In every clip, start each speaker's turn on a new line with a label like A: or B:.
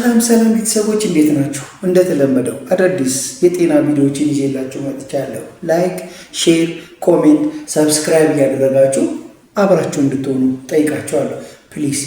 A: ሰላም ቤተሰቦች እንዴት ናችሁ? እንደተለመደው አዳዲስ የጤና ቪዲዮዎችን ይዤላችሁ መጥቻለሁ። ላይክ፣ ሼር፣ ኮሜንት፣ ሰብስክራይብ እያደረጋችሁ አብራችሁ እንድትሆኑ ጠይቃችኋለሁ። ፕሊዝ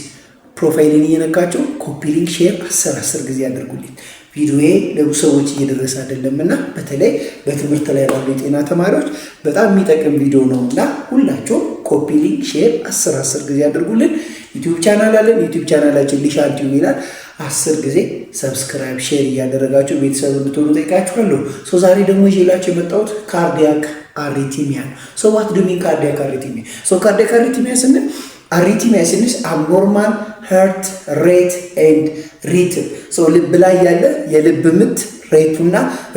A: ፕሮፋይልን እየነካችሁ ኮፒ ሊንክ፣ ሼር 10 ጊዜ አድርጉልኝ። ቪዲዮዬ ለብዙ ሰዎች እየደረሰ አይደለምና በተለይ በትምህርት ላይ ባሉ የጤና ተማሪዎች በጣም የሚጠቅም ቪዲዮ ነውና ሁላችሁም ኮፒ ሊንክ፣ ሼር 10 ጊዜ አድርጉልን። ዩቲዩብ ቻናል አለን። ዩቲዩብ ቻናላችን ሊሻል ቲዩብ ይላል። 10 ጊዜ ሰብስክራይብ ሼር እያደረጋችሁ ቤተሰብ እንድትሆኑ ጠይቃችኋለሁ። ዛሬ ደግሞ ይዤላችሁ የመጣሁት ካርዲያክ አሪቲሚያ ነው። ዋት ዱ ሚን ካርዲያክ አሪቲሚያ? ካርዲያክ አሪቲሚያ ስንል አሪቲሚያ ስንል አብኖርማል ሀርት ሬት ኤንድ ሪትም ልብ ላይ ያለ የልብ ምት ሬቱና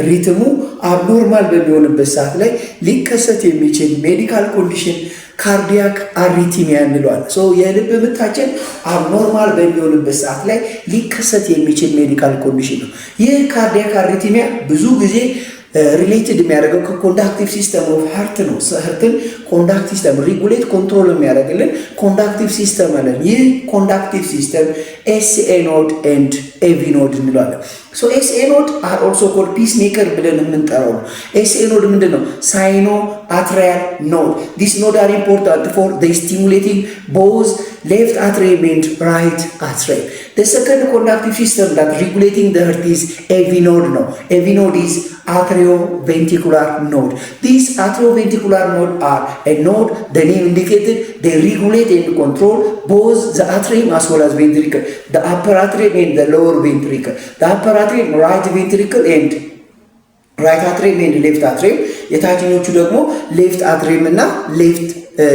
A: ሪትሙ አብኖርማል በሚሆንበት ሰዓት ላይ ሊከሰት የሚችል ሜዲካል ኮንዲሽን ካርዲያክ አሪቲሚያ እንለዋለን። የልብ ምታችን አብኖርማል በሚሆንበት ሰዓት ላይ ሊከሰት የሚችል ሜዲካል ኮንዲሽን ነው። ይህ ካርዲያክ አሪቲሚያ ብዙ ጊዜ ሪሌትድ የሚያደርገው ከኮንዳክቲቭ ሲስተም ኦፍ ሀርት ነው። ሀርትን ኮንዳክቲቭ ሲስተም ሪጉሌት ኮንትሮል የሚያደርግልን ኮንዳክቲቭ ሲስተም አለን። ይህ ኮንዳክቲቭ ሲስተም ኤስኤ ኖድ ኤንድ ኤቪ ኖድ እንለዋለን። ኤስኤ ኖድ አር ኦልሶ ኮልድ ፒስ ሜከር ብለን የምንጠራው ነው። ኤስኤ ኖድ ምንድን ነው? ሳይኖ አትሪያል ኖድ። ዲስ ኖድ አር ኢምፖርታንት ፎር ስቲሙሌቲንግ ቦዝ ሌፍት atrium and right atrium. The second conductive system that regulating the heart is AV node. No, AV node is atrioventricular node. These atrioventricular node are a node, the name indicated, they regulate and control both the atrium as well as ventricle, the upper atrium and the lower ventricle. The upper atrium, right ventricle and right atrium and left atrium. የታችኞቹ ደግሞ ሌፍት አትሪየም እና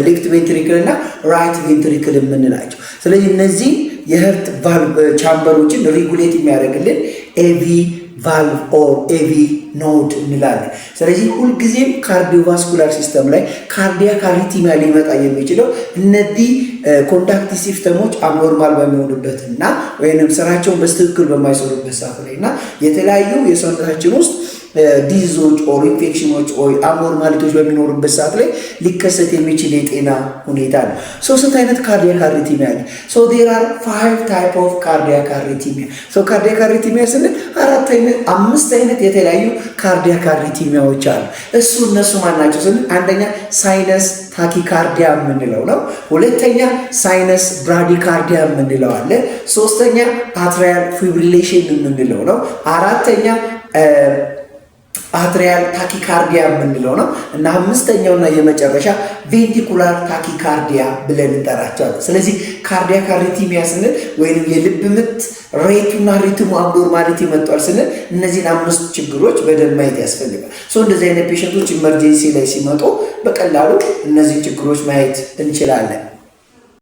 A: ሌፍት ቬንትሪክል እና ራይት ቬንትሪክል የምንላቸው። ስለዚህ እነዚህ የህርት ቫልቭ ቻምበሮችን ሪጉሌት የሚያደርግልን ኤቪ ቫልቭ ኦር ኤቪ ኖድ እንላለን። ስለዚህ ሁልጊዜም ካርዲዮቫስኩላር ሲስተም ላይ ካርዲያክ አሪቲሚያ ሊመጣ የሚችለው እነዚህ ኮንዳክቲቭ ሲስተሞች አብኖርማል በሚሆኑበት እና ወይንም ስራቸውን በትክክል በማይሰሩበት ሰዓት ላይ እና የተለያዩ የሰውነታችን ውስጥ ዲዚዞች ኦር ኢንፌክሽኖች ኦር አብኖርማሊቲዎች በሚኖሩበት ሰዓት ላይ ሊከሰት የሚችል የጤና ሁኔታ ነው። ስንት አይነት ካርዲያክ አሪቲሚያ አለ? there are 5 type of cardiac arrhythmia. ካርዲያክ አሪቲሚያ ስንል 5 አይነት የተለያዩ ካርዲያክ አሪቲሚያዎች አሉ። እነሱ ማን ናቸው ስንል አንደኛ ሳይነስ ታኪካርዲያ የምንለው ነው። ሁለተኛ ሳይነስ ብራዲካርዲያ የምንለው አለ። ሶስተኛ አትሪያል ፊብሪሌሽን የምንለው ነው። አራተኛ አትሪያል ታኪካርዲያ የምንለው ነው እና አምስተኛውና የመጨረሻ ቬንትሪኩላር ታኪካርዲያ ብለን እንጠራቸዋለን። ስለዚህ ካርዲያክ አሪቲሚያ ስንል ወይንም የልብ ምት ሬቱና ሪትሙ አብኖርማሊቲ መጥቷል ስንል እነዚህን 5 ችግሮች በደንብ ማየት ያስፈልጋል። እንደዚህ አይነት ፔሸንቶች ኢመርጀንሲ ላይ ሲመጡ በቀላሉ እነዚህ ችግሮች ማየት እንችላለን።